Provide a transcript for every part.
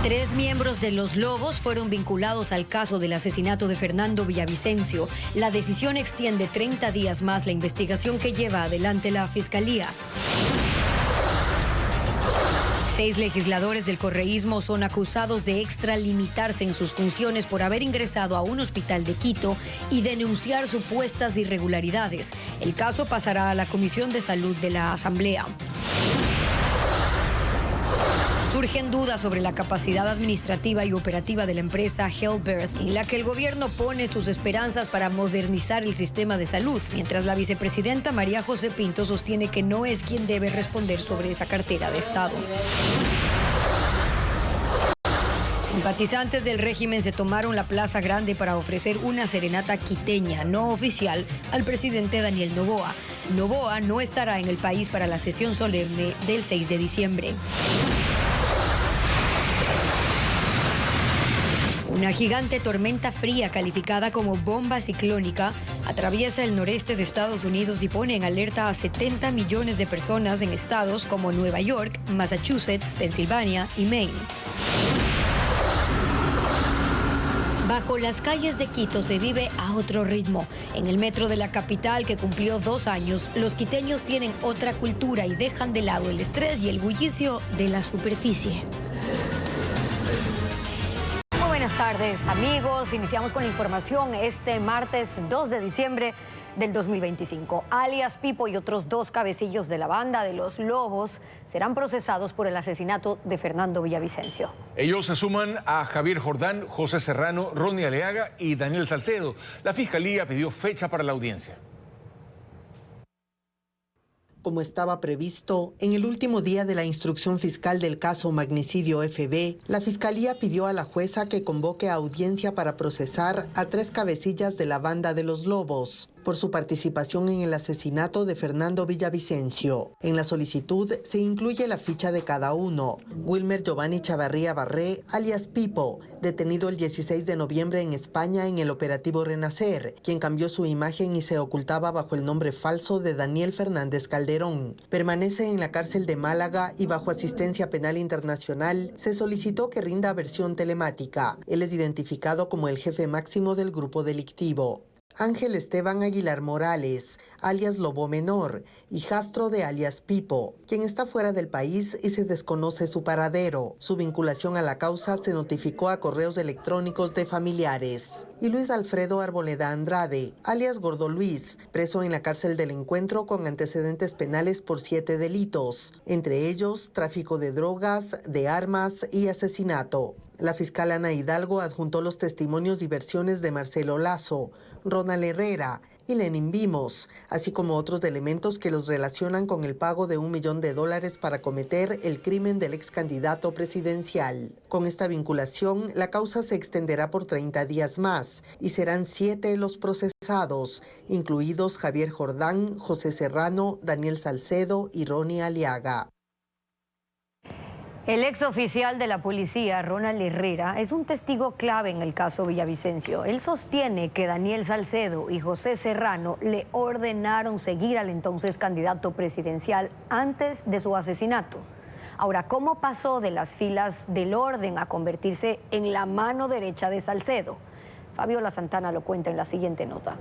3 miembros de Los Lobos fueron vinculados al caso del asesinato de Fernando Villavicencio. La decisión extiende 30 días más la investigación que lleva adelante la Fiscalía. 6 legisladores del correísmo son acusados de extralimitarse en sus funciones por haber ingresado a un hospital de Quito y denunciar supuestas irregularidades. El caso pasará a la Comisión de Salud de la Asamblea. Surgen dudas sobre la capacidad administrativa y operativa de la empresa HealthBirth, en la que el gobierno pone sus esperanzas para modernizar el sistema de salud, mientras la vicepresidenta María José Pinto sostiene que no es quien debe responder sobre esa cartera de Estado. Simpatizantes del régimen se tomaron la Plaza Grande para ofrecer una serenata quiteña no oficial al presidente Daniel Noboa. Noboa no estará en el país para la sesión solemne del 6 de diciembre. Una gigante tormenta fría calificada como bomba ciclónica atraviesa el noreste de Estados Unidos y pone en alerta a 70 millones de personas en estados como Nueva York, Massachusetts, Pensilvania y Maine. Bajo las calles de Quito se vive a otro ritmo. En el metro de la capital, que cumplió 2 años, los quiteños tienen otra cultura y dejan de lado el estrés y el bullicio de la superficie. Buenas tardes, amigos. Iniciamos con la información este martes 2 de diciembre del 2025. Alias Pipo y otros 2 cabecillos de la banda de Los Lobos serán procesados por el asesinato de Fernando Villavicencio. Ellos se suman a Javier Jordán, José Serrano, Ronnie Aliaga y Daniel Salcedo. La Fiscalía pidió fecha para la audiencia. Como estaba previsto, en el último día de la instrucción fiscal del caso Magnicidio FB, la Fiscalía pidió a la jueza que convoque a audiencia para procesar a 3 cabecillas de la banda de Los Lobos por su participación en el asesinato de Fernando Villavicencio. En la solicitud se incluye la ficha de cada uno. Wilmer Giovanni Chavarría Barré, alias Pipo, detenido el 16 de noviembre en España en el operativo Renacer, quien cambió su imagen y se ocultaba bajo el nombre falso de Daniel Fernández Calderón. Permanece en la cárcel de Málaga y bajo asistencia penal internacional se solicitó que rinda versión telemática. Él es identificado como el jefe máximo del grupo delictivo. Ángel Esteban Aguilar Morales, alias Lobo Menor, hijastro de alias Pipo, quien está fuera del país y se desconoce su paradero. Su vinculación a la causa se notificó a correos electrónicos de familiares. Y Luis Alfredo Arboleda Andrade, alias Gordo Luis, preso en la cárcel del Encuentro con antecedentes penales por 7 delitos, entre ellos tráfico de drogas, de armas y asesinato. La fiscal Ana Hidalgo adjuntó los testimonios y versiones de Marcelo Lazo, Ronald Herrera y Lenin Vimos, así como otros elementos que los relacionan con el pago de $1 millón para cometer el crimen del ex candidato presidencial. Con esta vinculación, la causa se extenderá por 30 días más y serán 7 los procesados, incluidos Javier Jordán, José Serrano, Daniel Salcedo y Ronnie Aliaga. El exoficial de la policía, Ronald Herrera, es un testigo clave en el caso Villavicencio. Él sostiene que Daniel Salcedo y José Serrano le ordenaron seguir al entonces candidato presidencial antes de su asesinato. Ahora, ¿cómo pasó de las filas del orden a convertirse en la mano derecha de Salcedo? Fabiola Santana lo cuenta en la siguiente nota.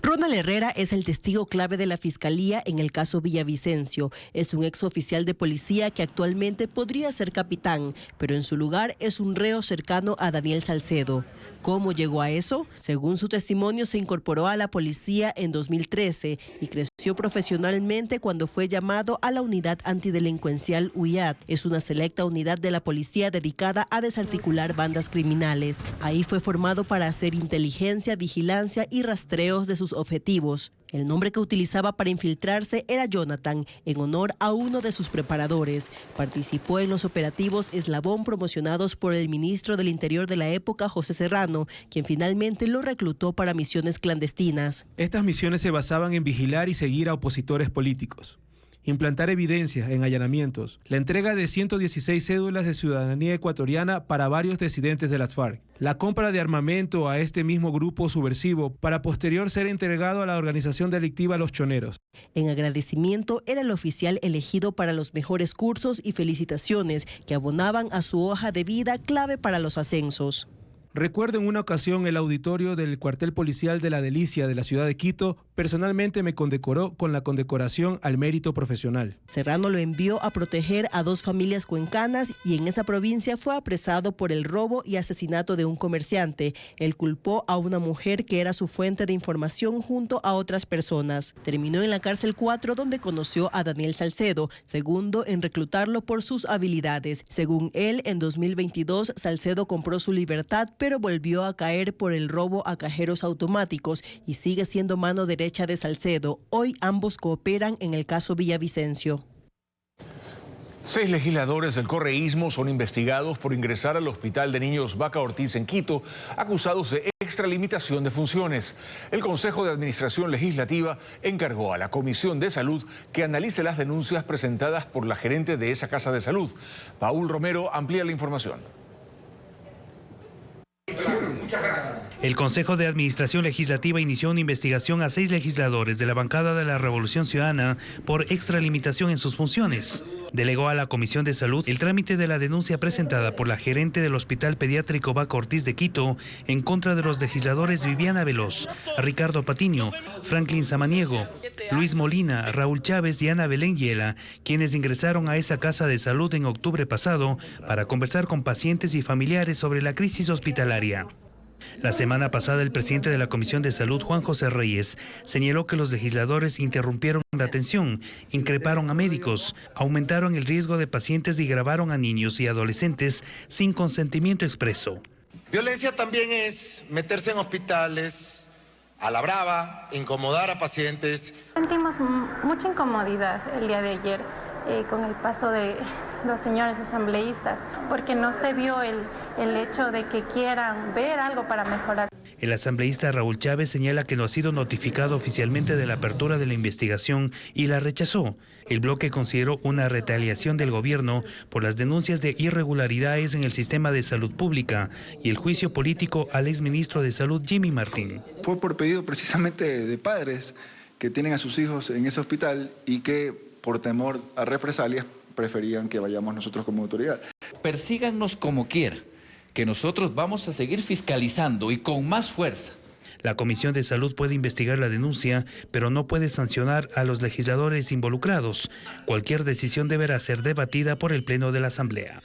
Ronald Herrera es el testigo clave de la Fiscalía en el caso Villavicencio. Es un exoficial de policía que actualmente podría ser capitán, pero en su lugar es un reo cercano a Daniel Salcedo. ¿Cómo llegó a eso? Según su testimonio, se incorporó a la policía en 2013 y creció profesionalmente cuando fue llamado a la unidad antidelincuencial UIAD. Es una selecta unidad de la policía dedicada a desarticular bandas criminales. Ahí fue formado para hacer inteligencia, vigilancia y rastreos de sus objetivos. El nombre que utilizaba para infiltrarse era Jonathan, en honor a uno de sus preparadores. Participó en los operativos Eslabón promocionados por el ministro del Interior de la época, José Serrano, quien finalmente lo reclutó para misiones clandestinas. Estas misiones se basaban en vigilar y seguir a opositores políticos. implantar evidencia en allanamientos, la entrega de 116 cédulas de ciudadanía ecuatoriana para varios disidentes de las FARC, la compra de armamento a este mismo grupo subversivo para posterior ser entregado a la organización delictiva Los Choneros. En agradecimiento, era el oficial elegido para los mejores cursos y felicitaciones que abonaban a su hoja de vida clave para los ascensos. Recuerdo en una ocasión el auditorio del cuartel policial de La Delicia de la ciudad de Quito personalmente me condecoró con la condecoración al mérito profesional. Serrano lo envió a proteger a 2 familias cuencanas y en esa provincia fue apresado por el robo y asesinato de un comerciante. Él culpó a una mujer que era su fuente de información junto a otras personas. Terminó en la cárcel 4 donde conoció a Daniel Salcedo, segundo en reclutarlo por sus habilidades. Según él, en 2022 Salcedo compró su libertad, pero volvió a caer por el robo a cajeros automáticos y sigue siendo mano derecha de Salcedo. Hoy ambos cooperan en el caso Villavicencio. 6 legisladores del correísmo son investigados por ingresar al Hospital de Niños Vaca Ortiz en Quito, acusados de extralimitación de funciones. El Consejo de Administración Legislativa encargó a la Comisión de Salud que analice las denuncias presentadas por la gerente de esa casa de salud. Paul Romero amplía la información. El Consejo de Administración Legislativa inició una investigación a 6 legisladores de la bancada de la Revolución Ciudadana por extralimitación en sus funciones. Delegó a la Comisión de Salud el trámite de la denuncia presentada por la gerente del Hospital Pediátrico Vaca Ortiz de Quito en contra de los legisladores Viviana Veloz, Ricardo Patiño, Franklin Samaniego, Luis Molina, Raúl Chávez y Ana Belén Hiela, quienes ingresaron a esa casa de salud en octubre pasado para conversar con pacientes y familiares sobre la crisis hospitalaria. La semana pasada, el presidente de la Comisión de Salud, Juan José Reyes, señaló que los legisladores interrumpieron la atención, increparon a médicos, aumentaron el riesgo de pacientes y gravaron a niños y adolescentes sin consentimiento expreso. Violencia también es meterse en hospitales a la brava, incomodar a pacientes. Sentimos mucha incomodidad el día de ayer con el paso de los señores asambleístas, porque no se vio el hecho de que quieran ver algo para mejorar. El asambleísta Raúl Chávez señala que no ha sido notificado oficialmente de la apertura de la investigación y la rechazó. El bloque consideró una retaliación del gobierno por las denuncias de irregularidades en el sistema de salud pública y el juicio político al exministro de Salud, Jimmy Martín. Fue por pedido precisamente de padres que tienen a sus hijos en ese hospital y que por temor a represalias preferían que vayamos nosotros como autoridad. Persíganos como quiera, que nosotros vamos a seguir fiscalizando y con más fuerza. La Comisión de Salud puede investigar la denuncia, pero no puede sancionar a los legisladores involucrados. Cualquier decisión deberá ser debatida por el Pleno de la Asamblea.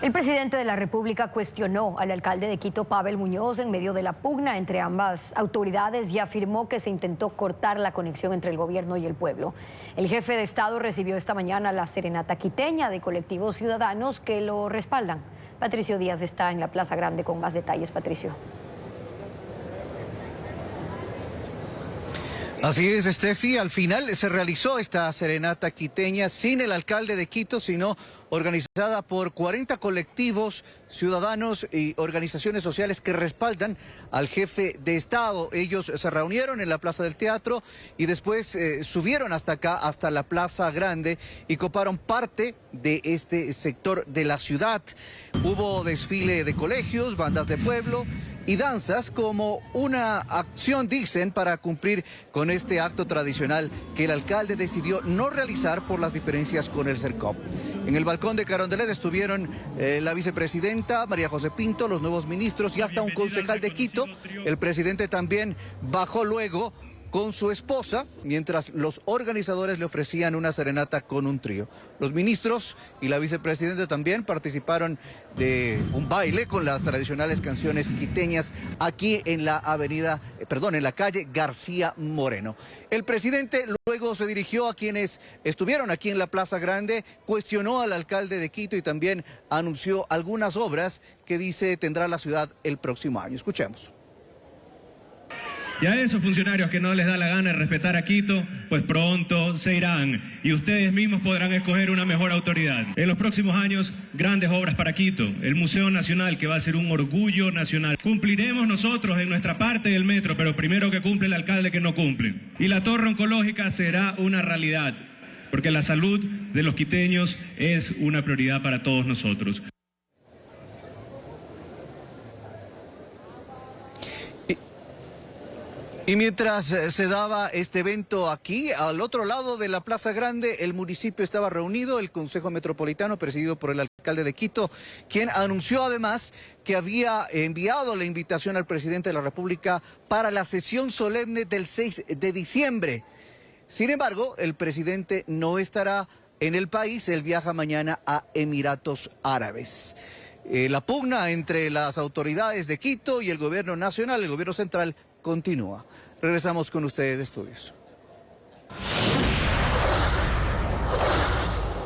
El presidente de la República cuestionó al alcalde de Quito, Pavel Muñoz, en medio de la pugna entre ambas autoridades y afirmó que se intentó cortar la conexión entre el gobierno y el pueblo. El jefe de Estado recibió esta mañana la serenata quiteña de colectivos ciudadanos que lo respaldan. Patricio Díaz está en la Plaza Grande con más detalles. Patricio. Así es, Steffi. Al final se realizó esta serenata quiteña sin el alcalde de Quito, sino organizada por 40 colectivos, ciudadanos y organizaciones sociales que respaldan al jefe de Estado. Ellos se reunieron en la Plaza del Teatro y después subieron hasta acá, hasta la Plaza Grande, y coparon parte de este sector de la ciudad. Hubo desfile de colegios, bandas de pueblo y danzas como una acción, dicen, para cumplir con este acto tradicional que el alcalde decidió no realizar por las diferencias con el CERCOP. En el balcón de Carondelet estuvieron la vicepresidenta María José Pinto, los nuevos ministros y hasta un concejal de Quito. El presidente también bajó luego con su esposa, mientras los organizadores le ofrecían una serenata con un trío. Los ministros y la vicepresidenta también participaron de un baile con las tradicionales canciones quiteñas aquí en la en la calle García Moreno. El presidente luego se dirigió a quienes estuvieron aquí en la Plaza Grande, cuestionó al alcalde de Quito y también anunció algunas obras que dice tendrá la ciudad el próximo año. Escuchemos. Y a esos funcionarios que no les da la gana de respetar a Quito, pues pronto se irán y ustedes mismos podrán escoger una mejor autoridad. En los próximos años, grandes obras para Quito, el Museo Nacional, que va a ser un orgullo nacional. Cumpliremos nosotros en nuestra parte del metro, pero primero que cumple el alcalde que no cumple. Y la torre oncológica será una realidad, porque la salud de los quiteños es una prioridad para todos nosotros. Y mientras se daba este evento aquí, al otro lado de la Plaza Grande, el municipio estaba reunido, el Consejo Metropolitano, presidido por el alcalde de Quito, quien anunció además que había enviado la invitación al presidente de la República para la sesión solemne del 6 de diciembre. Sin embargo, el presidente no estará en el país, él viaja mañana a Emiratos Árabes. La pugna entre las autoridades de Quito y el gobierno nacional, el gobierno central, continúa. Regresamos con ustedes de estudios.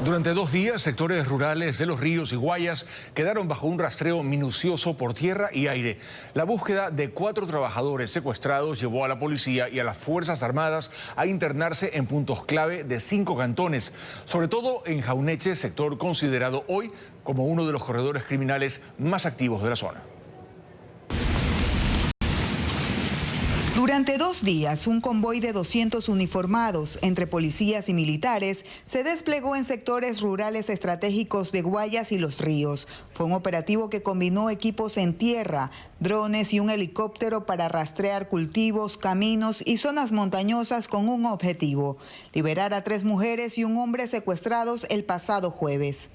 Durante 2 días, sectores rurales de Los Ríos y Guayas quedaron bajo un rastreo minucioso por tierra y aire. La búsqueda de 4 trabajadores secuestrados llevó a la policía y a las Fuerzas Armadas a internarse en puntos clave de 5 cantones, sobre todo en Jauneche, sector considerado hoy como uno de los corredores criminales más activos de la zona. Durante 2 días, un convoy de 200 uniformados, entre policías y militares, se desplegó en sectores rurales estratégicos de Guayas y Los Ríos. Fue un operativo que combinó equipos en tierra, drones y un helicóptero para rastrear cultivos, caminos y zonas montañosas con un objetivo: liberar a 3 mujeres y un hombre secuestrados el pasado jueves.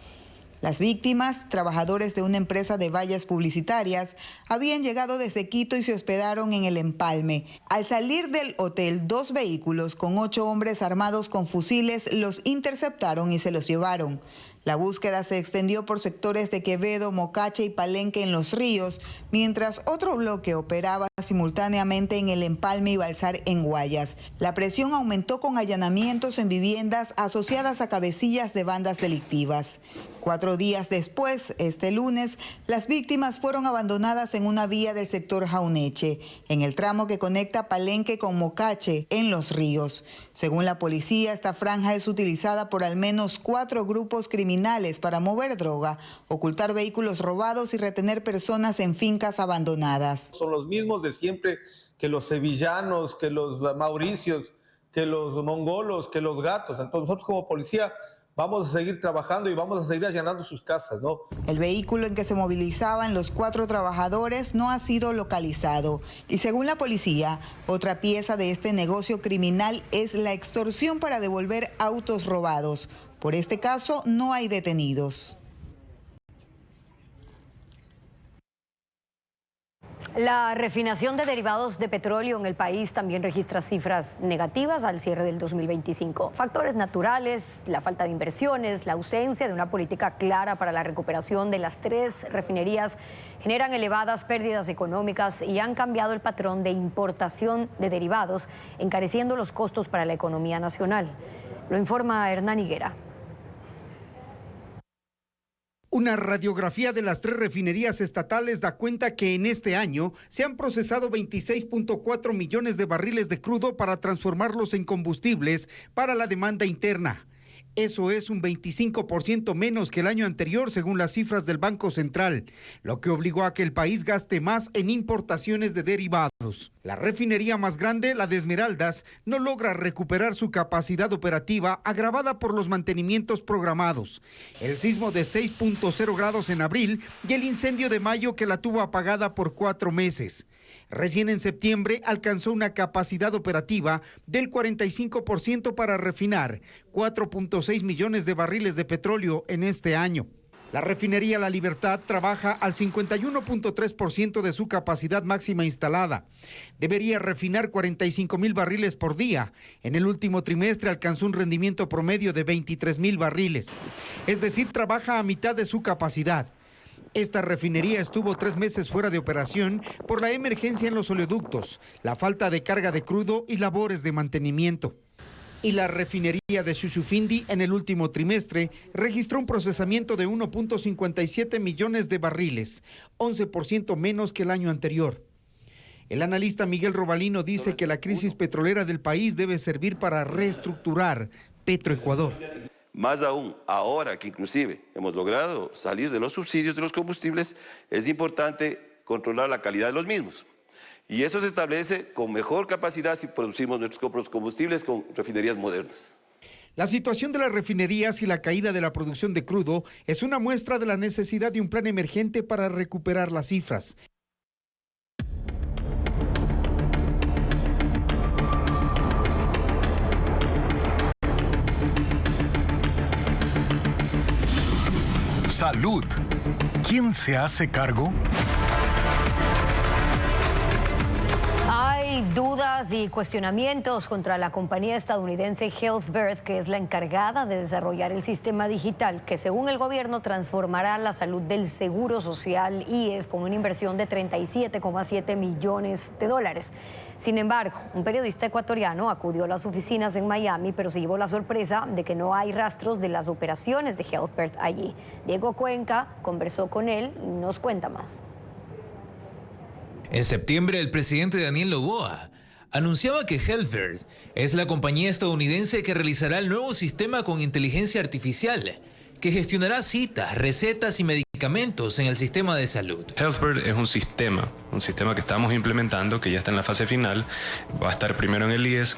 Las víctimas, trabajadores de una empresa de vallas publicitarias, habían llegado desde Quito y se hospedaron en el Empalme. Al salir del hotel, 2 vehículos con 8 hombres armados con fusiles los interceptaron y se los llevaron. La búsqueda se extendió por sectores de Quevedo, Mocache y Palenque en Los Ríos, mientras otro bloque operaba simultáneamente en el Empalme y Balsar en Guayas. La presión aumentó con allanamientos en viviendas asociadas a cabecillas de bandas delictivas. 4 días después, este lunes, las víctimas fueron abandonadas en una vía del sector Jauneche, en el tramo que conecta Palenque con Mocache, en Los Ríos. Según la policía, esta franja es utilizada por al menos 4 grupos criminales para mover droga, ocultar vehículos robados y retener personas en fincas abandonadas. Son los mismos de siempre, que los sevillanos, que los mauricios, que los mongolos, que los gatos. Entonces nosotros como policía vamos a seguir trabajando y vamos a seguir allanando sus casas, ¿no? El vehículo en que se movilizaban los 4 trabajadores no ha sido localizado. Y según la policía, otra pieza de este negocio criminal es la extorsión para devolver autos robados. Por este caso, no hay detenidos. La refinación de derivados de petróleo en el país también registra cifras negativas al cierre del 2025. Factores naturales, la falta de inversiones, la ausencia de una política clara para la recuperación de las 3 refinerías generan elevadas pérdidas económicas y han cambiado el patrón de importación de derivados, encareciendo los costos para la economía nacional. Lo informa Hernán Higuera. Una radiografía de las 3 refinerías estatales da cuenta que en este año se han procesado 26.4 millones de barriles de crudo para transformarlos en combustibles para la demanda interna. Eso es un 25% menos que el año anterior, según las cifras del Banco Central, lo que obligó a que el país gaste más en importaciones de derivados. La refinería más grande, la de Esmeraldas, no logra recuperar su capacidad operativa agravada por los mantenimientos programados, el sismo de 6.0 grados en abril y el incendio de mayo que la tuvo apagada por 4 meses. Recién en septiembre alcanzó una capacidad operativa del 45% para refinar 4.6 millones de barriles de petróleo en este año. La refinería La Libertad trabaja al 51.3% de su capacidad máxima instalada. Debería refinar 45,000 barriles por día. En el último trimestre alcanzó un rendimiento promedio de 23,000 barriles. Es decir, trabaja a mitad de su capacidad. Esta refinería estuvo 3 meses fuera de operación por la emergencia en los oleoductos, la falta de carga de crudo y labores de mantenimiento. Y la refinería de Shushufindi en el último trimestre registró un procesamiento de 1.57 millones de barriles, 11% menos que el año anterior. El analista Miguel Robalino dice que la crisis petrolera del país debe servir para reestructurar Petroecuador. Más aún, ahora que inclusive hemos logrado salir de los subsidios de los combustibles, es importante controlar la calidad de los mismos. Y eso se establece con mejor capacidad si producimos nuestros combustibles con refinerías modernas. La situación de las refinerías y la caída de la producción de crudo es una muestra de la necesidad de un plan emergente para recuperar las cifras. Salud. ¿Quién se hace cargo? Hay dudas y cuestionamientos contra la compañía estadounidense HealthBirth, que es la encargada de desarrollar el sistema digital que, según el gobierno, transformará la salud del Seguro Social IES con una inversión de $37,7 millones. Sin embargo, un periodista ecuatoriano acudió a las oficinas en Miami, pero se llevó la sorpresa de que no hay rastros de las operaciones de HealthBirth allí. Diego Cuenca conversó con él y nos cuenta más. En septiembre, el presidente Daniel Noboa anunciaba que HealthBirth es la compañía estadounidense que realizará el nuevo sistema con inteligencia artificial, que gestionará citas, recetas y medicamentos en el sistema de salud. HealthBirth es un sistema que estamos implementando, que ya está en la fase final. Va a estar primero en el IES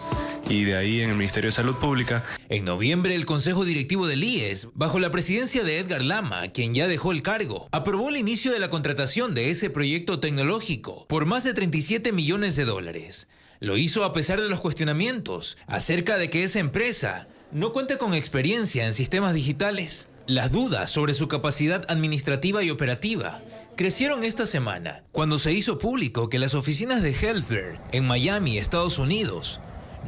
y de ahí en el Ministerio de Salud Pública. En noviembre, el Consejo Directivo del IES, bajo la presidencia de Edgar Lama, quien ya dejó el cargo, aprobó el inicio de la contratación de ese proyecto tecnológico por más de $37 millones. Lo hizo a pesar de los cuestionamientos acerca de que esa empresa no cuenta con experiencia en sistemas digitales. Las dudas sobre su capacidad administrativa y operativa crecieron esta semana cuando se hizo público que las oficinas de HealthBirth en Miami, Estados Unidos,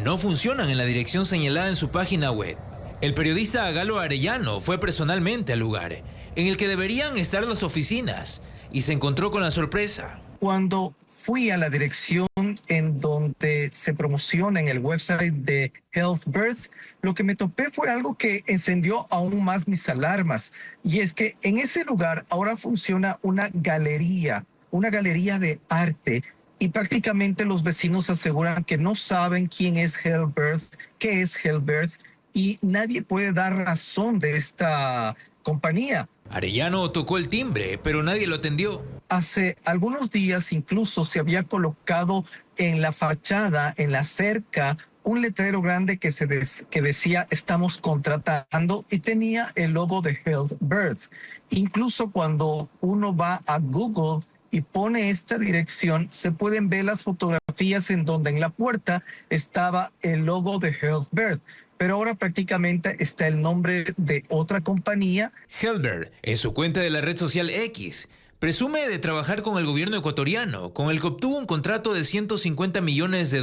no funcionan en la dirección señalada en su página web. El periodista Galo Arellano fue personalmente al lugar en el que deberían estar las oficinas y se encontró con la sorpresa. Cuando fui a la dirección en donde se promociona en el website de HealthBirth, lo que me topé fue algo que encendió aún más mis alarmas. Y es que en ese lugar ahora funciona una galería de arte. Y prácticamente los vecinos aseguran que no saben quién es HealthBirth, qué es HealthBirth, y nadie puede dar razón de esta compañía. Arellano tocó el timbre, pero nadie lo atendió. Hace algunos días incluso se había colocado en la fachada, en la cerca, un letrero grande que decía "estamos contratando" y tenía el logo de HealthBirth. Incluso cuando uno va a Google y pone esta dirección, se pueden ver las fotografías en donde en la puerta estaba el logo de HealthBirth. Pero ahora prácticamente está el nombre de otra compañía. HealthBirth, en su cuenta de la red social X, presume de trabajar con el gobierno ecuatoriano, con el que obtuvo un contrato de $150 millones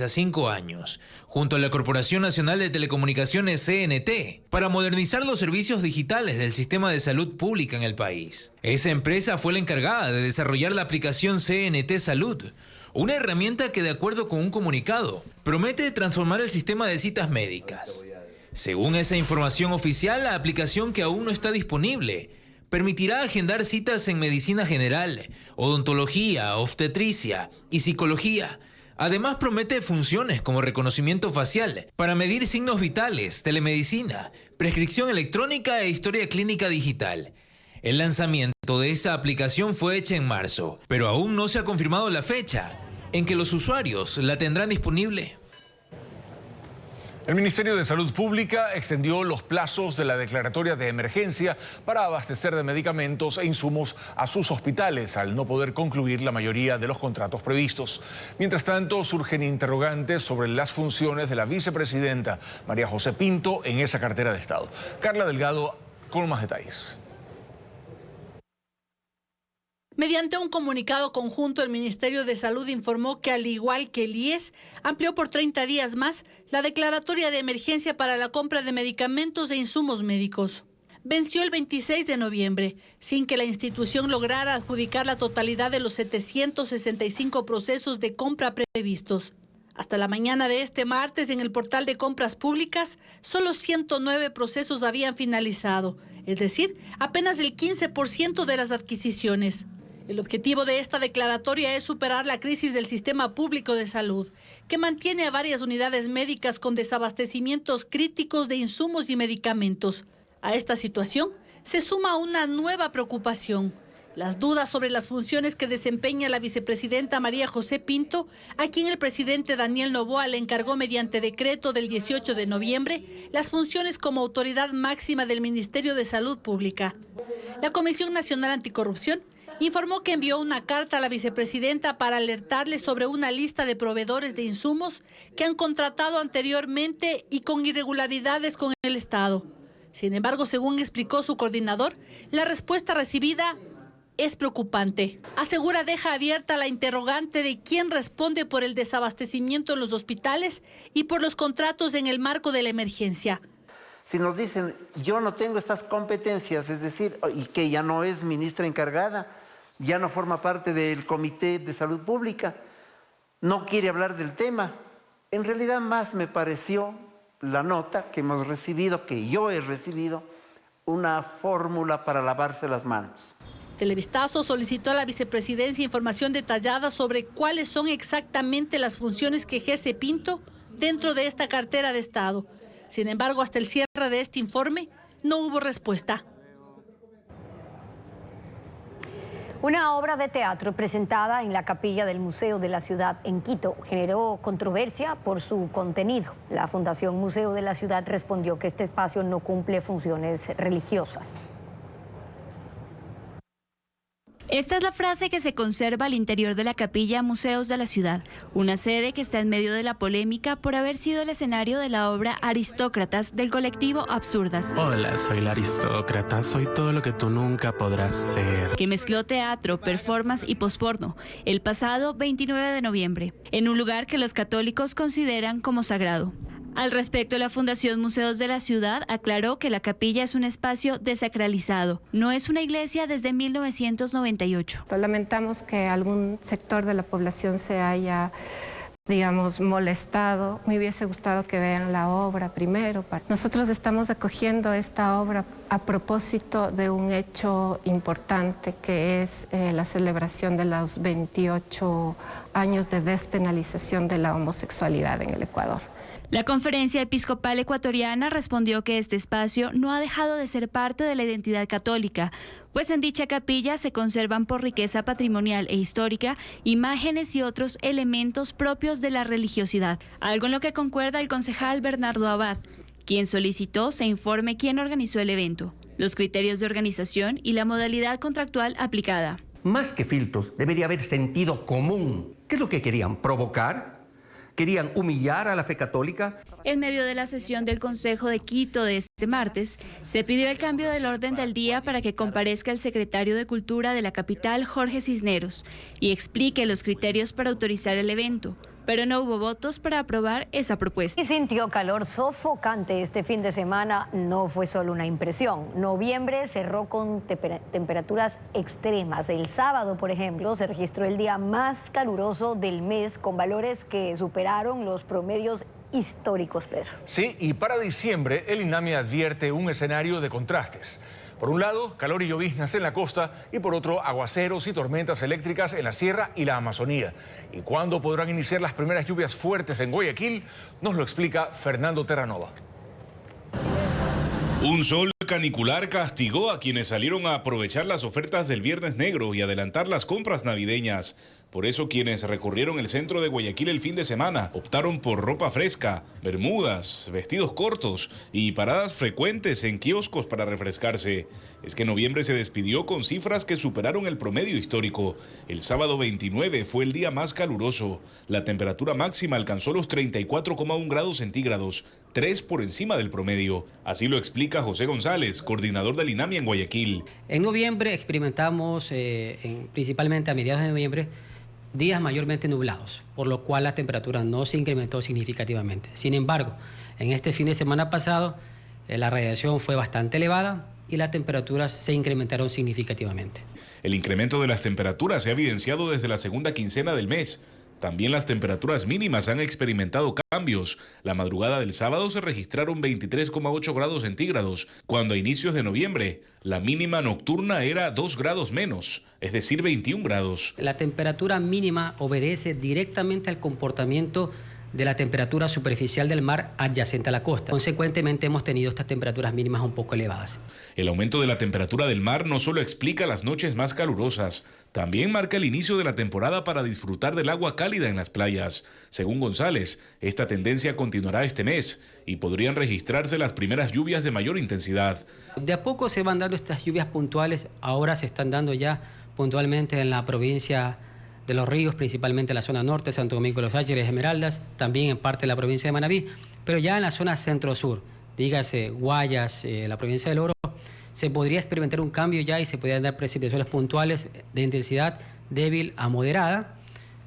a 5 años, junto a la Corporación Nacional de Telecomunicaciones CNT, para modernizar los servicios digitales del sistema de salud pública en el país. Esa empresa fue la encargada de desarrollar la aplicación CNT Salud, una herramienta que, de acuerdo con un comunicado, promete transformar el sistema de citas médicas. Según esa información oficial, la aplicación, que aún no está disponible, permitirá agendar citas en medicina general, odontología, obstetricia y psicología. Además, promete funciones como reconocimiento facial para medir signos vitales, telemedicina, prescripción electrónica e historia clínica digital. El lanzamiento de esa aplicación fue hecho en marzo, pero aún no se ha confirmado la fecha en que los usuarios la tendrán disponible. El Ministerio de Salud Pública extendió los plazos de la declaratoria de emergencia para abastecer de medicamentos e insumos a sus hospitales, al no poder concluir la mayoría de los contratos previstos. Mientras tanto, surgen interrogantes sobre las funciones de la vicepresidenta María José Pinto en esa cartera de Estado. Carla Delgado con más detalles. Mediante un comunicado conjunto, el Ministerio de Salud informó que, al igual que el IES, amplió por 30 días más la declaratoria de emergencia para la compra de medicamentos e insumos médicos. Venció el 26 de noviembre, sin que la institución lograra adjudicar la totalidad de los 765 procesos de compra previstos. Hasta la mañana de este martes, en el portal de compras públicas, solo 109 procesos habían finalizado, es decir, apenas el 15% de las adquisiciones. El objetivo de esta declaratoria es superar la crisis del sistema público de salud, que mantiene a varias unidades médicas con desabastecimientos críticos de insumos y medicamentos. A esta situación se suma una nueva preocupación: las dudas sobre las funciones que desempeña la vicepresidenta María José Pinto, a quien el presidente Daniel Noboa le encargó mediante decreto del 18 de noviembre las funciones como autoridad máxima del Ministerio de Salud Pública. La Comisión Nacional Anticorrupción informó que envió una carta a la vicepresidenta para alertarle sobre una lista de proveedores de insumos que han contratado anteriormente y con irregularidades con el Estado. Sin embargo, según explicó su coordinador, la respuesta recibida es preocupante. Asegura deja abierta la interrogante de quién responde por el desabastecimiento en los hospitales y por los contratos en el marco de la emergencia. Si nos dicen, yo no tengo estas competencias, es decir, y que ya no es ministra encargada, ya no forma parte del Comité de Salud Pública, no quiere hablar del tema. En realidad más me pareció la nota que hemos recibido, que yo he recibido, una fórmula para lavarse las manos. Televistazo solicitó a la vicepresidencia información detallada sobre cuáles son exactamente las funciones que ejerce Pinto dentro de esta cartera de Estado. Sin embargo, hasta el cierre de este informe no hubo respuesta. Una obra de teatro presentada en la capilla del Museo de la Ciudad en Quito generó controversia por su contenido. La Fundación Museo de la Ciudad respondió que este espacio no cumple funciones religiosas. Esta es la frase que se conserva al interior de la capilla Museos de la Ciudad, una sede que está en medio de la polémica por haber sido el escenario de la obra Aristócratas del colectivo Absurdas. Hola, soy la aristócrata, soy todo lo que tú nunca podrás ser. Que mezcló teatro, performance y posporno el pasado 29 de noviembre, en un lugar que los católicos consideran como sagrado. Al respecto, la Fundación Museos de la Ciudad aclaró que la capilla es un espacio desacralizado, no es una iglesia desde 1998. Lamentamos que algún sector de la población se haya, digamos, molestado. Me hubiese gustado que vean la obra primero. Nosotros estamos acogiendo esta obra a propósito de un hecho importante que es la celebración de los 28 años de despenalización de la homosexualidad en el Ecuador. La Conferencia Episcopal Ecuatoriana respondió que este espacio no ha dejado de ser parte de la identidad católica, pues en dicha capilla se conservan por riqueza patrimonial e histórica imágenes y otros elementos propios de la religiosidad, algo en lo que concuerda el concejal Bernardo Abad, quien solicitó se informe quién organizó el evento, los criterios de organización y la modalidad contractual aplicada. Más que filtros, debería haber sentido común. ¿Qué es lo que querían? ¿Provocar? ¿Querían humillar a la fe católica? En medio de la sesión del Consejo de Quito de este martes, se pidió el cambio del orden del día para que comparezca el secretario de Cultura de la capital, Jorge Cisneros, y explique los criterios para autorizar el evento. Pero no hubo votos para aprobar esa propuesta. Y sintió calor sofocante este fin de semana. No fue solo una impresión. Noviembre cerró con temperaturas extremas. El sábado, por ejemplo, se registró el día más caluroso del mes con valores que superaron los promedios históricos, Pedro. Sí, y para diciembre el INAMI advierte un escenario de contrastes. Por un lado, calor y lloviznas en la costa y por otro, aguaceros y tormentas eléctricas en la sierra y la Amazonía. ¿Y cuándo podrán iniciar las primeras lluvias fuertes en Guayaquil? Nos lo explica Fernando Terranova. Un sol canicular castigó a quienes salieron a aprovechar las ofertas del Viernes Negro y adelantar las compras navideñas. Por eso quienes recorrieron el centro de Guayaquil el fin de semana optaron por ropa fresca, bermudas, vestidos cortos y paradas frecuentes en kioscos para refrescarse. Es que noviembre se despidió con cifras que superaron el promedio histórico. El sábado 29 fue el día más caluroso. La temperatura máxima alcanzó los 34,1 grados centígrados, 3 por encima del promedio. Así lo explica José González, coordinador del INAMI en Guayaquil. En noviembre experimentamos, principalmente a mediados de noviembre, días mayormente nublados, por lo cual la temperatura no se incrementó significativamente. Sin embargo, en este fin de semana pasado, la radiación fue bastante elevada y las temperaturas se incrementaron significativamente. El incremento de las temperaturas se ha evidenciado desde la segunda quincena del mes. También las temperaturas mínimas han experimentado cambios. La madrugada del sábado se registraron 23,8 grados centígrados, cuando a inicios de noviembre la mínima nocturna era 2 grados menos, es decir, 21 grados. La temperatura mínima obedece directamente al comportamiento de la temperatura superficial del mar adyacente a la costa. Consecuentemente, hemos tenido estas temperaturas mínimas un poco elevadas. El aumento de la temperatura del mar no solo explica las noches más calurosas, también marca el inicio de la temporada para disfrutar del agua cálida en las playas. Según González, esta tendencia continuará este mes y podrían registrarse las primeras lluvias de mayor intensidad. De a poco se van dando estas lluvias puntuales, ahora se están dando ya puntualmente en la provincia de Los Ríos, principalmente en la zona norte, Santo Domingo de los Áchiles, Esmeraldas, también en parte de la provincia de Manabí, pero ya en la zona centro-sur, dígase Guayas, la provincia del Oro, se podría experimentar un cambio ya y se podrían dar precipitaciones puntuales de intensidad débil a moderada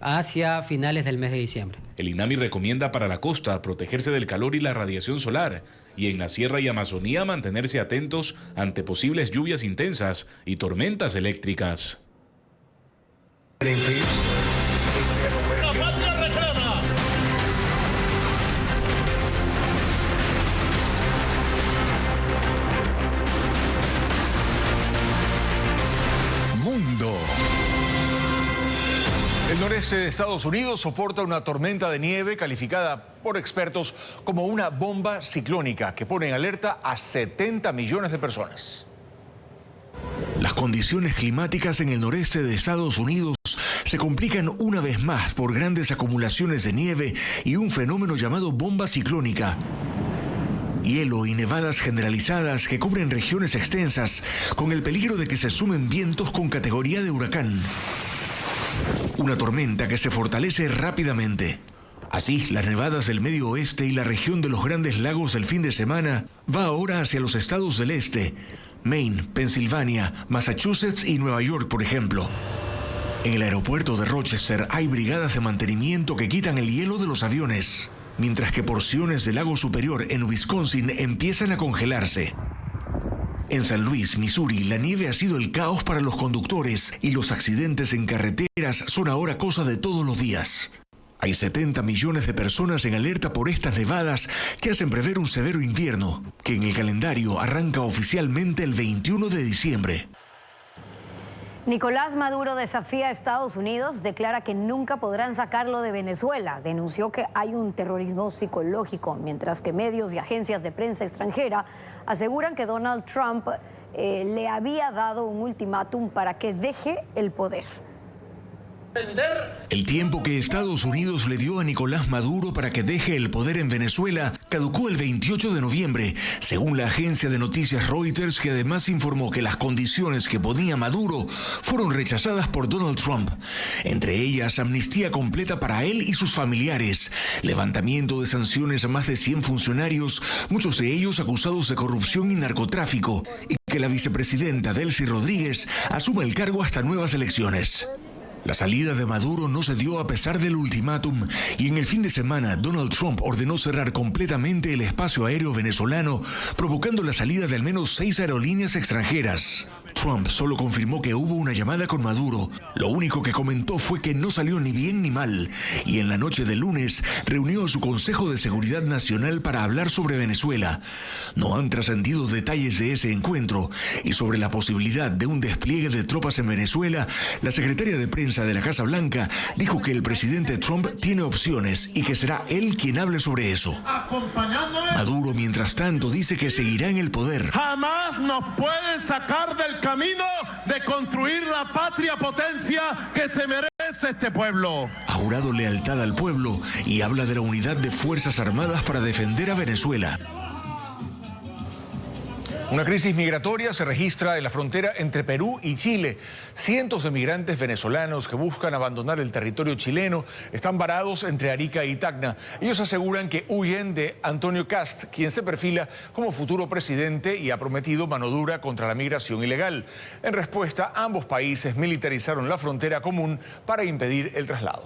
hacia finales del mes de diciembre. El INAMI recomienda para la costa protegerse del calor y la radiación solar, y en la Sierra y Amazonía mantenerse atentos ante posibles lluvias intensas y tormentas eléctricas. La patria reclama. Mundo. El noreste de Estados Unidos soporta una tormenta de nieve calificada por expertos como una bomba ciclónica que pone en alerta a 70 millones de personas. Las condiciones climáticas en el noreste de Estados Unidos se complican una vez más por grandes acumulaciones de nieve y un fenómeno llamado bomba ciclónica. Hielo y nevadas generalizadas que cubren regiones extensas con el peligro de que se sumen vientos con categoría de huracán. Una tormenta que se fortalece rápidamente. Así, las nevadas del medio oeste y la región de los Grandes Lagos del fin de semana va ahora hacia los estados del este, Maine, Pensilvania, Massachusetts y Nueva York, por ejemplo. En el aeropuerto de Rochester hay brigadas de mantenimiento que quitan el hielo de los aviones, mientras que porciones del lago superior en Wisconsin empiezan a congelarse. En San Luis, Missouri, la nieve ha sido el caos para los conductores y los accidentes en carreteras son ahora cosa de todos los días. Hay 70 millones de personas en alerta por estas nevadas que hacen prever un severo invierno, que en el calendario arranca oficialmente el 21 de diciembre. Nicolás Maduro desafía a Estados Unidos, declara que nunca podrán sacarlo de Venezuela. Denunció que hay un terrorismo psicológico, mientras que medios y agencias de prensa extranjera aseguran que Donald Trump le había dado un ultimátum para que deje el poder. El tiempo que Estados Unidos le dio a Nicolás Maduro para que deje el poder en Venezuela caducó el 28 de noviembre, según la agencia de noticias Reuters, que además informó que las condiciones que ponía Maduro fueron rechazadas por Donald Trump. Entre ellas, amnistía completa para él y sus familiares, levantamiento de sanciones a más de 100 funcionarios, muchos de ellos acusados de corrupción y narcotráfico, y que la vicepresidenta Delcy Rodríguez asuma el cargo hasta nuevas elecciones. La salida de Maduro no se dio a pesar del ultimátum y en el fin de semana Donald Trump ordenó cerrar completamente el espacio aéreo venezolano, provocando la salida de al menos 6 aerolíneas extranjeras. Trump solo confirmó que hubo una llamada con Maduro. Lo único que comentó fue que no salió ni bien ni mal y en la noche del lunes reunió a su Consejo de Seguridad Nacional para hablar sobre Venezuela. No han trascendido detalles de ese encuentro y sobre la posibilidad de un despliegue de tropas en Venezuela, la secretaria de prensa de la Casa Blanca dijo que el presidente Trump tiene opciones y que será él quien hable sobre eso. Maduro, mientras tanto, dice que seguirá en el poder. Jamás nos pueden sacar del camino de construir la patria potencia que se merece este pueblo. Ha jurado lealtad al pueblo y habla de la unidad de Fuerzas Armadas para defender a Venezuela. Una crisis migratoria se registra en la frontera entre Perú y Chile. Cientos de migrantes venezolanos que buscan abandonar el territorio chileno están varados entre Arica y Tacna. Ellos aseguran que huyen de Antonio Kast, quien se perfila como futuro presidente y ha prometido mano dura contra la migración ilegal. En respuesta, ambos países militarizaron la frontera común para impedir el traslado.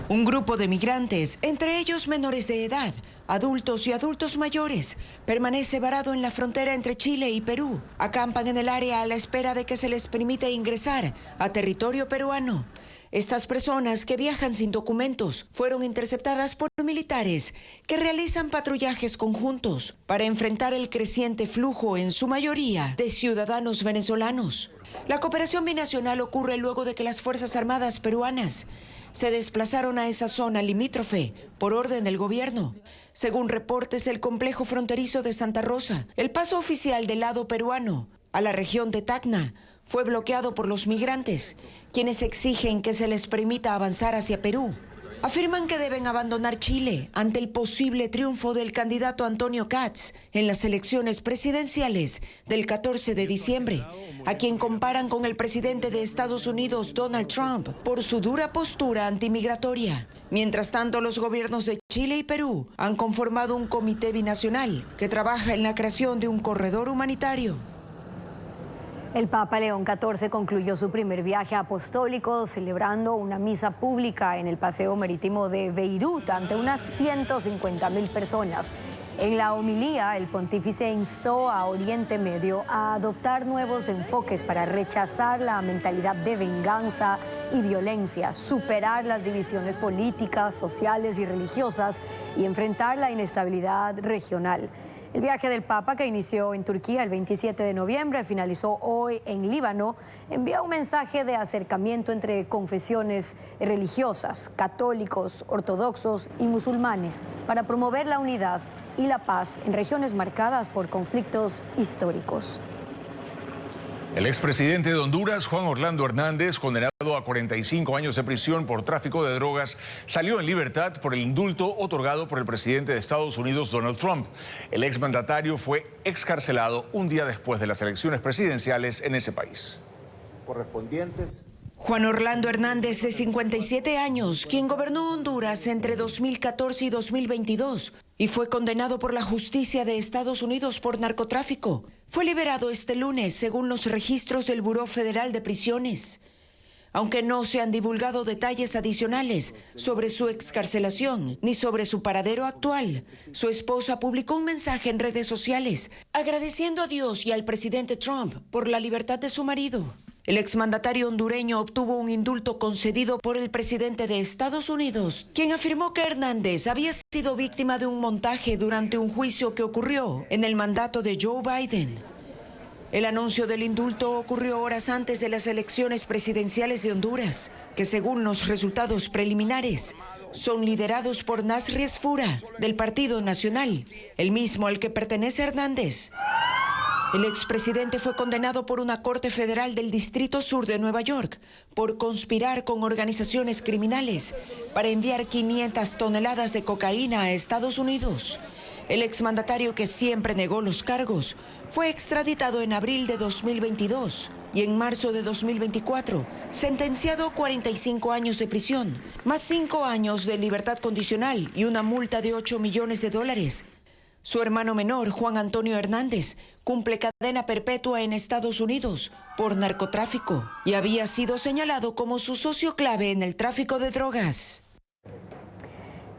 Un grupo de migrantes, entre ellos menores de edad, adultos y adultos mayores, permanece varado en la frontera entre Chile y Perú. Acampan en el área a la espera de que se les permita ingresar a territorio peruano. Estas personas que viajan sin documentos fueron interceptadas por militares que realizan patrullajes conjuntos para enfrentar el creciente flujo, en su mayoría, de ciudadanos venezolanos. La cooperación binacional ocurre luego de que las Fuerzas Armadas peruanas se desplazaron a esa zona limítrofe por orden del gobierno. Según reportes, el complejo fronterizo de Santa Rosa, el paso oficial del lado peruano a la región de Tacna, fue bloqueado por los migrantes, quienes exigen que se les permita avanzar hacia Perú. Afirman que deben abandonar Chile ante el posible triunfo del candidato Antonio Katz en las elecciones presidenciales del 14 de diciembre, a quien comparan con el presidente de Estados Unidos, Donald Trump, por su dura postura antimigratoria. Mientras tanto, los gobiernos de Chile y Perú han conformado un comité binacional que trabaja en la creación de un corredor humanitario. El Papa León XIV concluyó su primer viaje apostólico celebrando una misa pública en el paseo marítimo de Beirut ante unas 150.000 personas. En la homilía, el pontífice instó a Oriente Medio a adoptar nuevos enfoques para rechazar la mentalidad de venganza y violencia, superar las divisiones políticas, sociales y religiosas y enfrentar la inestabilidad regional. El viaje del Papa, que inició en Turquía el 27 de noviembre, finalizó hoy en Líbano, envía un mensaje de acercamiento entre confesiones religiosas, católicos, ortodoxos y musulmanes, para promover la unidad y la paz en regiones marcadas por conflictos históricos. El expresidente de Honduras, Juan Orlando Hernández, condenado a 45 años de prisión por tráfico de drogas, salió en libertad por el indulto otorgado por el presidente de Estados Unidos, Donald Trump. El exmandatario fue excarcelado un día después de las elecciones presidenciales en ese país. Juan Orlando Hernández, de 57 años, quien gobernó Honduras entre 2014 y 2022 y fue condenado por la justicia de Estados Unidos por narcotráfico, fue liberado este lunes según los registros del Buró Federal de Prisiones. Aunque no se han divulgado detalles adicionales sobre su excarcelación ni sobre su paradero actual, su esposa publicó un mensaje en redes sociales agradeciendo a Dios y al presidente Trump por la libertad de su marido. El exmandatario hondureño obtuvo un indulto concedido por el presidente de Estados Unidos, quien afirmó que Hernández había sido víctima de un montaje durante un juicio que ocurrió en el mandato de Joe Biden. El anuncio del indulto ocurrió horas antes de las elecciones presidenciales de Honduras, que según los resultados preliminares son liderados por Nasri Esfura, del Partido Nacional, el mismo al que pertenece Hernández. El expresidente fue condenado por una corte federal del Distrito Sur de Nueva York por conspirar con organizaciones criminales para enviar 500 toneladas de cocaína a Estados Unidos. El exmandatario, que siempre negó los cargos, fue extraditado en abril de 2022 y en marzo de 2024 sentenciado a 45 años de prisión, más 5 años de libertad condicional y una multa de $8 millones. Su hermano menor, Juan Antonio Hernández, cumple cadena perpetua en Estados Unidos por narcotráfico y había sido señalado como su socio clave en el tráfico de drogas.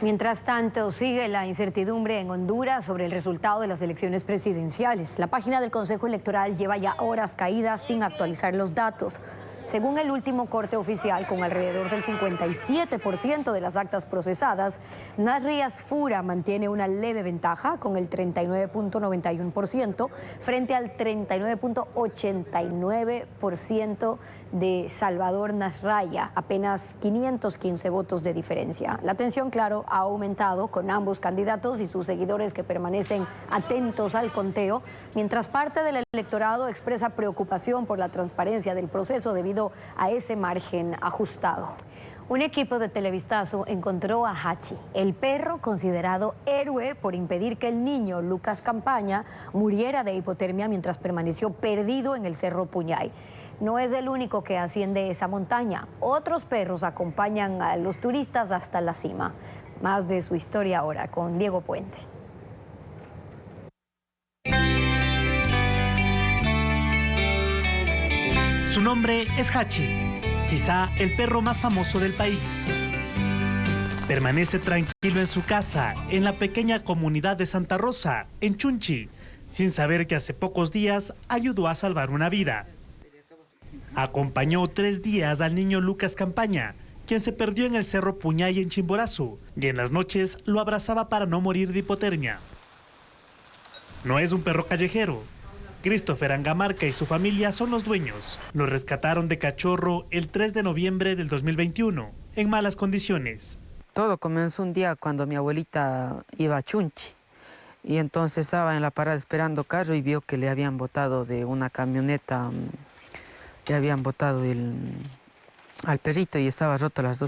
Mientras tanto, sigue la incertidumbre en Honduras sobre el resultado de las elecciones presidenciales. La página del Consejo Electoral lleva ya horas caídas sin actualizar los datos. Según el último corte oficial, con alrededor del 57% de las actas procesadas, Nasri Esfura mantiene una leve ventaja con el 39.91% frente al 39.89% de Salvador Nasralla, apenas 515 votos de diferencia. La tensión, claro, ha aumentado con ambos candidatos y sus seguidores que permanecen atentos al conteo, mientras parte del electorado expresa preocupación por la transparencia del proceso debido a ese margen ajustado. Un equipo de Televistazo encontró a Hachi, el perro considerado héroe por impedir que el niño Lucas Campaña muriera de hipotermia mientras permaneció perdido en el Cerro Puñay. No es el único que asciende esa montaña. Otros perros acompañan a los turistas hasta la cima. Más de su historia ahora con Diego Puente. Su nombre es Hachi, quizá el perro más famoso del país. Permanece tranquilo en su casa, en la pequeña comunidad de Santa Rosa, en Chunchi, sin saber que hace pocos días ayudó a salvar una vida. Acompañó 3 días al niño Lucas Campaña, quien se perdió en el Cerro Puñay en Chimborazo, y en las noches lo abrazaba para no morir de hipotermia. No es un perro callejero. Christopher Angamarca y su familia son los dueños. Lo rescataron de cachorro el 3 de noviembre del 2021, en malas condiciones. Todo comenzó un día cuando mi abuelita iba a Chunchi. Y entonces estaba en la parada esperando carro y vio que le habían botado de una camioneta, le habían botado al perrito y estaba roto las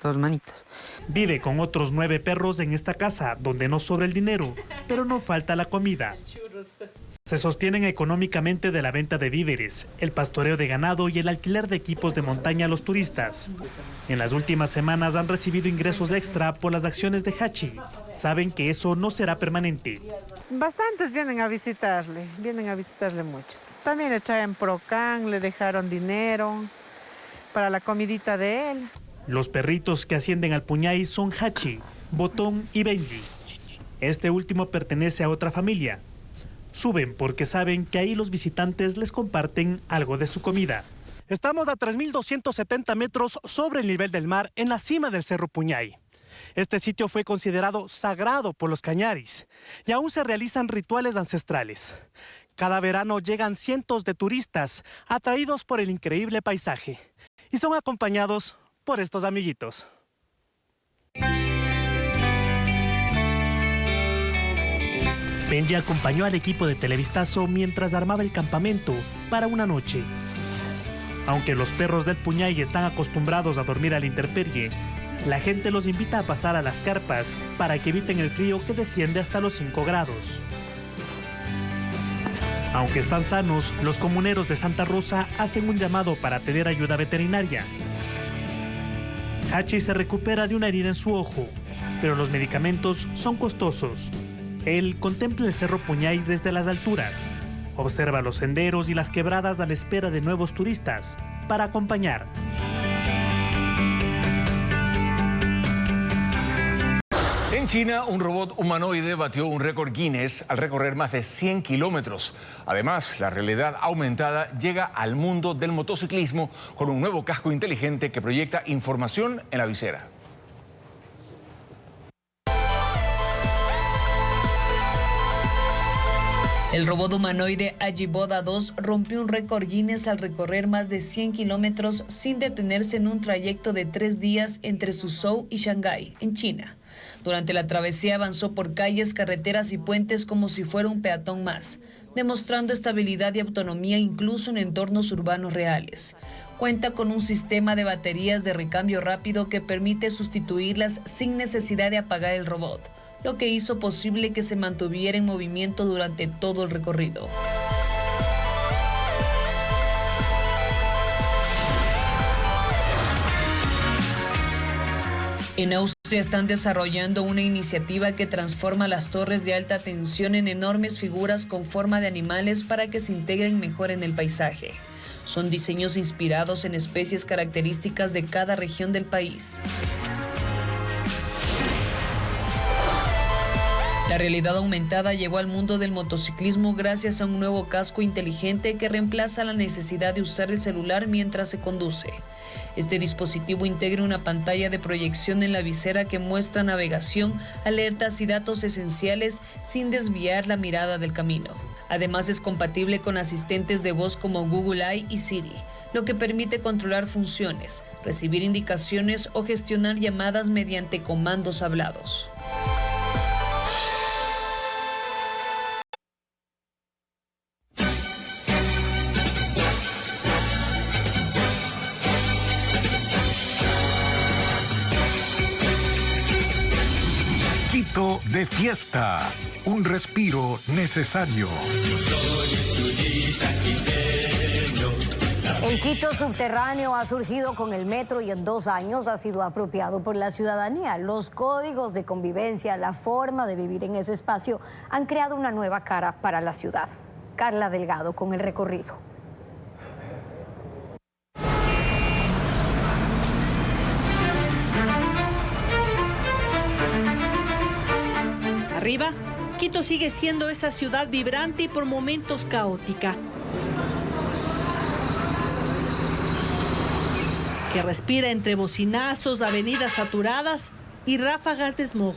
dos manitas. Vive con otros 9 perros en esta casa, donde no sobra el dinero, pero no falta la comida. Se sostienen económicamente de la venta de víveres, el pastoreo de ganado y el alquiler de equipos de montaña a los turistas. En las últimas semanas han recibido ingresos extra por las acciones de Hachi. Saben que eso no será permanente. Bastantes vienen a visitarle muchos. También le traen Procan, le dejaron dinero para la comidita de él. Los perritos que ascienden al Puñay son Hachi, Botón y Benji. Este último pertenece a otra familia. Suben porque saben que ahí los visitantes les comparten algo de su comida. Estamos a 3.270 metros sobre el nivel del mar en la cima del Cerro Puñay. Este sitio fue considerado sagrado por los cañaris y aún se realizan rituales ancestrales. Cada verano llegan cientos de turistas atraídos por el increíble paisaje y son acompañados por estos amiguitos. Benji acompañó al equipo de Televistazo mientras armaba el campamento para una noche. Aunque los perros del Puñay están acostumbrados a dormir a la intemperie, la gente los invita a pasar a las carpas para que eviten el frío que desciende hasta los 5 grados. Aunque están sanos, los comuneros de Santa Rosa hacen un llamado para tener ayuda veterinaria. Hachi se recupera de una herida en su ojo, pero los medicamentos son costosos. Él contempla el Cerro Puñay desde las alturas, observa los senderos y las quebradas a la espera de nuevos turistas para acompañar. En China, un robot humanoide batió un récord Guinness al recorrer más de 100 kilómetros. Además, la realidad aumentada llega al mundo del motociclismo con un nuevo casco inteligente que proyecta información en la visera. El robot humanoide Ajiboda 2 rompió un récord Guinness al recorrer más de 100 kilómetros sin detenerse en un trayecto de 3 días entre Suzhou y Shanghái, en China. Durante la travesía avanzó por calles, carreteras y puentes como si fuera un peatón más, demostrando estabilidad y autonomía incluso en entornos urbanos reales. Cuenta con un sistema de baterías de recambio rápido que permite sustituirlas sin necesidad de apagar el robot, lo que hizo posible que se mantuviera en movimiento durante todo el recorrido. En Austria están desarrollando una iniciativa que transforma las torres de alta tensión en enormes figuras con forma de animales para que se integren mejor en el paisaje. Son diseños inspirados en especies características de cada región del país. La realidad aumentada llegó al mundo del motociclismo gracias a un nuevo casco inteligente que reemplaza la necesidad de usar el celular mientras se conduce. Este dispositivo integra una pantalla de proyección en la visera que muestra navegación, alertas y datos esenciales sin desviar la mirada del camino. Además, es compatible con asistentes de voz como Google AI y Siri, lo que permite controlar funciones, recibir indicaciones o gestionar llamadas mediante comandos hablados. Quito de fiesta, un respiro necesario. El Quito subterráneo ha surgido con el metro y en 2 años ha sido apropiado por la ciudadanía. Los códigos de convivencia, la forma de vivir en ese espacio han creado una nueva cara para la ciudad. Carla Delgado con el recorrido. Arriba, Quito sigue siendo esa ciudad vibrante y por momentos caótica. que respira entre bocinazos, avenidas saturadas y ráfagas de smog.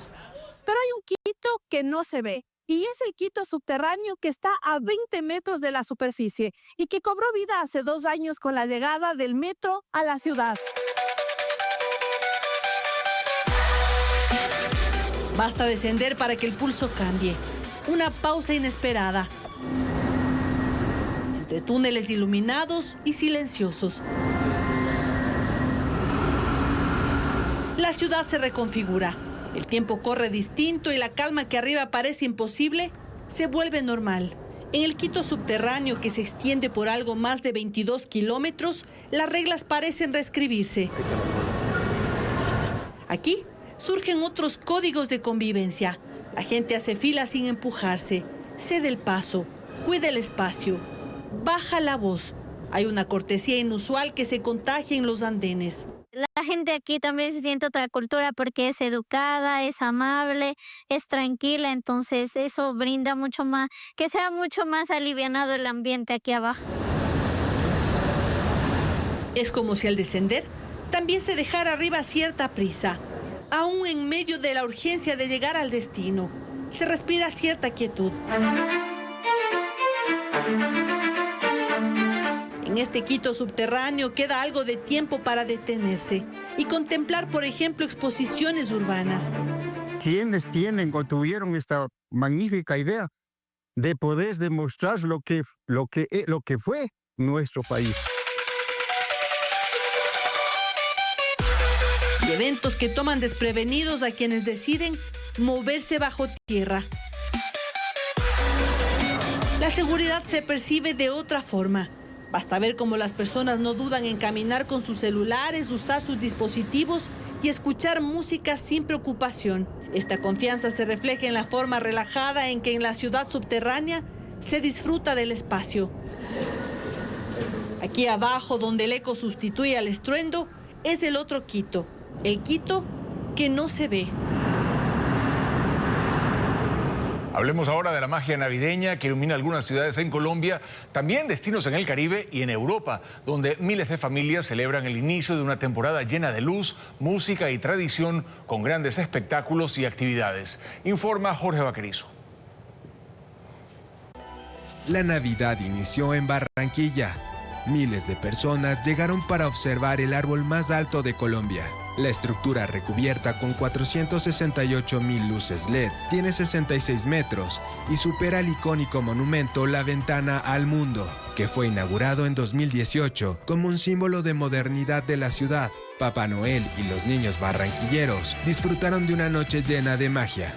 Pero hay un Quito que no se ve, y es el Quito subterráneo que está a 20 metros de la superficie y que cobró vida hace 2 años con la llegada del metro a la ciudad. Basta descender para que el pulso cambie. Una pausa inesperada. Entre túneles iluminados y silenciosos. La ciudad se reconfigura. El tiempo corre distinto y la calma que arriba parece imposible se vuelve normal. En el Quito subterráneo, que se extiende por algo más de 22 kilómetros, las reglas parecen reescribirse. Aquí surgen otros códigos de convivencia. La gente hace fila sin empujarse, cede el paso, cuida el espacio, baja la voz. Hay una cortesía inusual que se contagia en los andenes. La gente aquí también se siente otra cultura porque es educada, es amable, es tranquila, entonces eso brinda mucho más, que sea mucho más alivianado el ambiente aquí abajo. Es como si al descender también se dejara arriba cierta prisa. Aún en medio de la urgencia de llegar al destino, se respira cierta quietud. En este Quito subterráneo queda algo de tiempo para detenerse y contemplar, por ejemplo, exposiciones urbanas. Quienes tienen o tuvieron esta magnífica idea de poder demostrar lo que fue nuestro país. Y eventos que toman desprevenidos a quienes deciden moverse bajo tierra. La seguridad se percibe de otra forma. Basta ver cómo las personas no dudan en caminar con sus celulares, usar sus dispositivos y escuchar música sin preocupación. Esta confianza se refleja en la forma relajada en que en la ciudad subterránea se disfruta del espacio. Aquí abajo, donde el eco sustituye al estruendo, es el otro Quito. El Quito que no se ve. Hablemos ahora de la magia navideña que ilumina algunas ciudades en Colombia, también destinos en el Caribe y en Europa, donde miles de familias celebran el inicio de una temporada llena de luz, música y tradición, con grandes espectáculos y actividades. Informa Jorge Vaquerizo. La Navidad inició en Barranquilla. Miles de personas llegaron para observar el árbol más alto de Colombia. La estructura, recubierta con 468.000 luces LED, tiene 66 metros y supera el icónico monumento La Ventana al Mundo, que fue inaugurado en 2018 como un símbolo de modernidad de la ciudad. Papá Noel y los niños barranquilleros disfrutaron de una noche llena de magia.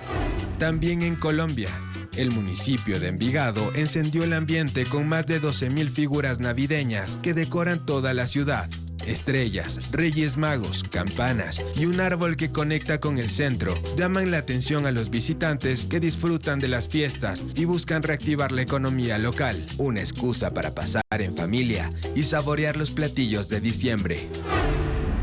También en Colombia, el municipio de Envigado encendió el ambiente con más de 12.000 figuras navideñas que decoran toda la ciudad. Estrellas, Reyes Magos, campanas y un árbol que conecta con el centro llaman la atención a los visitantes que disfrutan de las fiestas y buscan reactivar la economía local. Una excusa para pasar en familia y saborear los platillos de diciembre.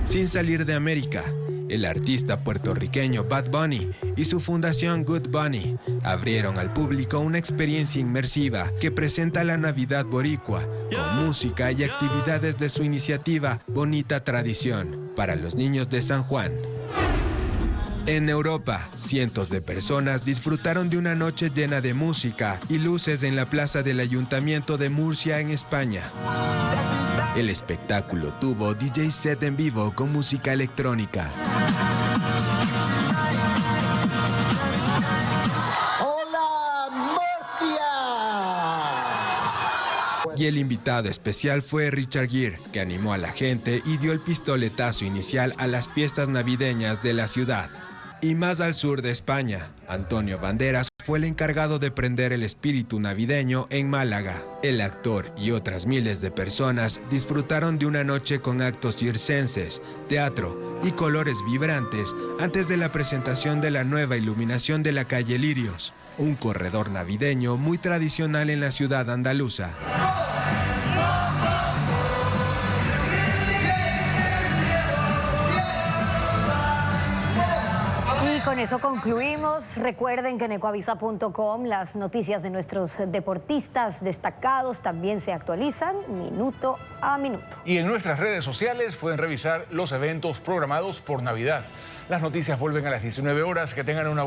Sin salir de América, el artista puertorriqueño Bad Bunny y su fundación Good Bunny abrieron al público una experiencia inmersiva que presenta la Navidad boricua con música y actividades de su iniciativa Bonita Tradición para los niños de San Juan. En Europa, cientos de personas disfrutaron de una noche llena de música y luces en la plaza del Ayuntamiento de Murcia, en España. El espectáculo tuvo DJ set en vivo con música electrónica. ¡Hola, Murcia! Y el invitado especial fue Richard Gere, que animó a la gente y dio el pistoletazo inicial a las fiestas navideñas de la ciudad. Y más al sur de España, Antonio Banderas fue el encargado de prender el espíritu navideño en Málaga. El actor y otras miles de personas disfrutaron de una noche con actos circenses, teatro y colores vibrantes antes de la presentación de la nueva iluminación de la calle Lirios, un corredor navideño muy tradicional en la ciudad andaluza. Con Con eso concluimos. Recuerden que en ecuavisa.com las noticias de nuestros deportistas destacados también se actualizan minuto a minuto. Y en nuestras redes sociales pueden revisar los eventos programados por Navidad. Las noticias vuelven a las 19 horas. Que tengan una